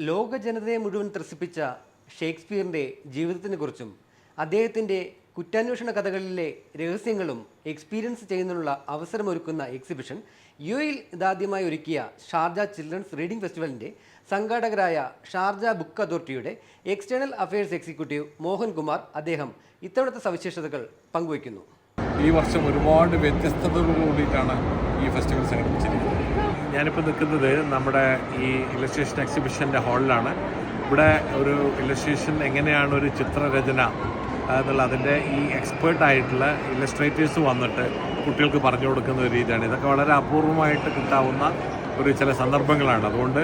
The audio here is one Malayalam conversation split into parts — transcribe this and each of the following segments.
ലോക ജനതയെ മുഴുവൻ ത്രസിപ്പിച്ച ഷേക്സ്പിയറിൻ്റെ ജീവിതത്തിനെക്കുറിച്ചും അദ്ദേഹത്തിൻ്റെ കുറ്റാന്വേഷണ കഥകളിലെ രഹസ്യങ്ങളും എക്സ്പീരിയൻസ് ചെയ്യുന്നതിനുള്ള അവസരമൊരുക്കുന്ന എക്സിബിഷൻ യുഎയിൽ ഇതാദ്യമായി ഒരുക്കിയ ഷാർജ ചിൽഡ്രൻസ് റീഡിംഗ് ഫെസ്റ്റിവലിൻ്റെ സംഘാടകരായ ഷാർജ ബുക്ക് അതോറിറ്റിയുടെ external affairs executive Mohan Kumar അദ്ദേഹം ഇത്തവണത്തെ സവിശേഷതകൾ പങ്കുവയ്ക്കുന്നു. ഈ വർഷം ഒരുപാട് വ്യത്യസ്തതകളോടുകൂടിയിട്ടാണ് ഈ ഫെസ്റ്റിവൽ സംഘടിപ്പിച്ചിരിക്കുന്നത്. ഞാനിപ്പോൾ നിൽക്കുന്നത് നമ്മുടെ ഈ ഇലസ്ട്രേഷൻ എക്സിബിഷൻ്റെ ഹാളിലാണ്. ഇവിടെ ഒരു ഇലസ്ട്രേഷൻ എങ്ങനെയാണ് ഒരു ചിത്രരചന എന്നുള്ള അതിൻ്റെ ഈ എക്സ്പേർട്ടായിട്ടുള്ള ഇലസ്ട്രേറ്റേഴ്സ് വന്നിട്ട് കുട്ടികൾക്ക് പറഞ്ഞു കൊടുക്കുന്ന ഒരു രീതിയാണ്. ഇതൊക്കെ വളരെ അപൂർവമായിട്ട് കിട്ടാവുന്ന ചില സന്ദർഭങ്ങളാണ്. അതുകൊണ്ട്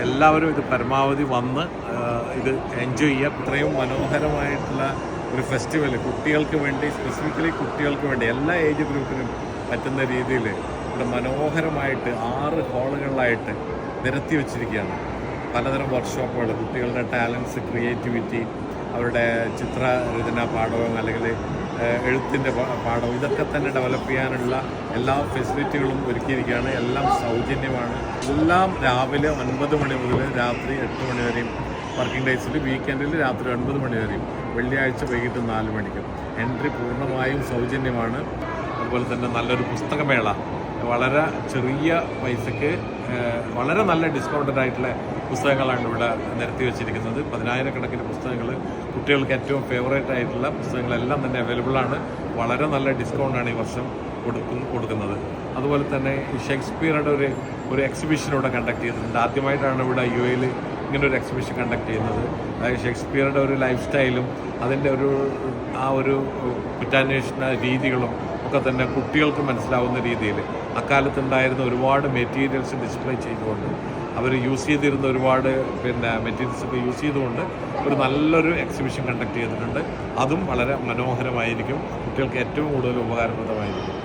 എല്ലാവരും ഇത് പരമാവധി വന്ന് ഇത് എൻജോയ് ചെയ്യുക. ഇത്രയും മനോഹരമായിട്ടുള്ള ഒരു ഫെസ്റ്റിവൽ കുട്ടികൾക്ക് വേണ്ടി, സ്പെസിഫിക്കലി കുട്ടികൾക്ക് വേണ്ടി എല്ലാ ഏജ് ഗ്രൂപ്പിനും പറ്റുന്ന രീതിയിൽ ഇവിടെ മനോഹരമായിട്ട് 6 ഹാളുകളിലായിട്ട് നിരത്തി വച്ചിരിക്കുകയാണ്. പലതരം വർക്ക്ഷോപ്പുകൾ, കുട്ടികളുടെ ടാലൻസ്, ക്രിയേറ്റിവിറ്റി, അവരുടെ ചിത്രരചന പാഠവും അല്ലെങ്കിൽ എഴുത്തിൻ്റെ പാഠവും ഇതൊക്കെ തന്നെ ഡെവലപ്പ് ചെയ്യാനുള്ള എല്ലാ ഫെസിലിറ്റികളും ഒരുക്കിയിരിക്കുകയാണ്. എല്ലാം സൗജന്യമാണ്. എല്ലാം രാവിലെ 9 മണി മുതൽ രാത്രി 8 മണി വരെയും, വർക്കിംഗ് ഡേയ്സിൽ, വീക്കെൻഡിൽ രാത്രി 9 മണി വരെയും, വെള്ളിയാഴ്ച വൈകിട്ട് 4 മണിക്കും. എൻട്രി പൂർണ്ണമായും സൗജന്യമാണ്. അതുപോലെ തന്നെ നല്ലൊരു പുസ്തകമേള, വളരെ ചെറിയ പൈസയ്ക്ക് വളരെ നല്ല ഡിസ്കൗണ്ടഡ് ആയിട്ടുള്ള പുസ്തകങ്ങളാണ് ഇവിടെ നിരത്തി വെച്ചിരിക്കുന്നത്. 10,000-കണക്കിന് പുസ്തകങ്ങൾ, കുട്ടികൾക്ക് ഏറ്റവും ഫേവറേറ്റ് ആയിട്ടുള്ള പുസ്തകങ്ങളെല്ലാം തന്നെ അവൈലബിളാണ്. വളരെ നല്ല ഡിസ്കൗണ്ടാണ് ഈ വർഷം കൊടുക്കുന്നത്. അതുപോലെ തന്നെ ഈ ഷേക്സ്പിയറുടെ ഒരു എക്സിബിഷൻ ഇവിടെ കണ്ടക്ട് ചെയ്തിട്ടുണ്ട്. ആദ്യമായിട്ടാണ് ഇവിടെ യുഎയിൽ ഇങ്ങനൊരു എക്സിബിഷൻ കണ്ടക്ട് ചെയ്യുന്നത്. അതായത് ഷേക്സ്പിയറുടെ ഒരു ലൈഫ് സ്റ്റൈലും അതിൻ്റെ ഒരു കുറ്റാന്വേഷണ രീതികളും ഒക്കെ തന്നെ കുട്ടികൾക്ക് മനസ്സിലാവുന്ന രീതിയിൽ അക്കാലത്തുണ്ടായിരുന്ന ഒരുപാട് മെറ്റീരിയൽസ് ഡിസ്പ്ലേ ചെയ്തുകൊണ്ട്, അവർ യൂസ് ചെയ്തിരുന്ന ഒരുപാട് മെറ്റീരിയൽസൊക്കെ യൂസ് ചെയ്തുകൊണ്ട് ഒരു നല്ലൊരു എക്സിബിഷൻ കണ്ടക്ട് ചെയ്തിട്ടുണ്ട്. അതും വളരെ മനോഹരമായിരിക്കും, കുട്ടികൾക്ക് ഏറ്റവും കൂടുതൽ ഉപകാരപ്രദമായിരിക്കും.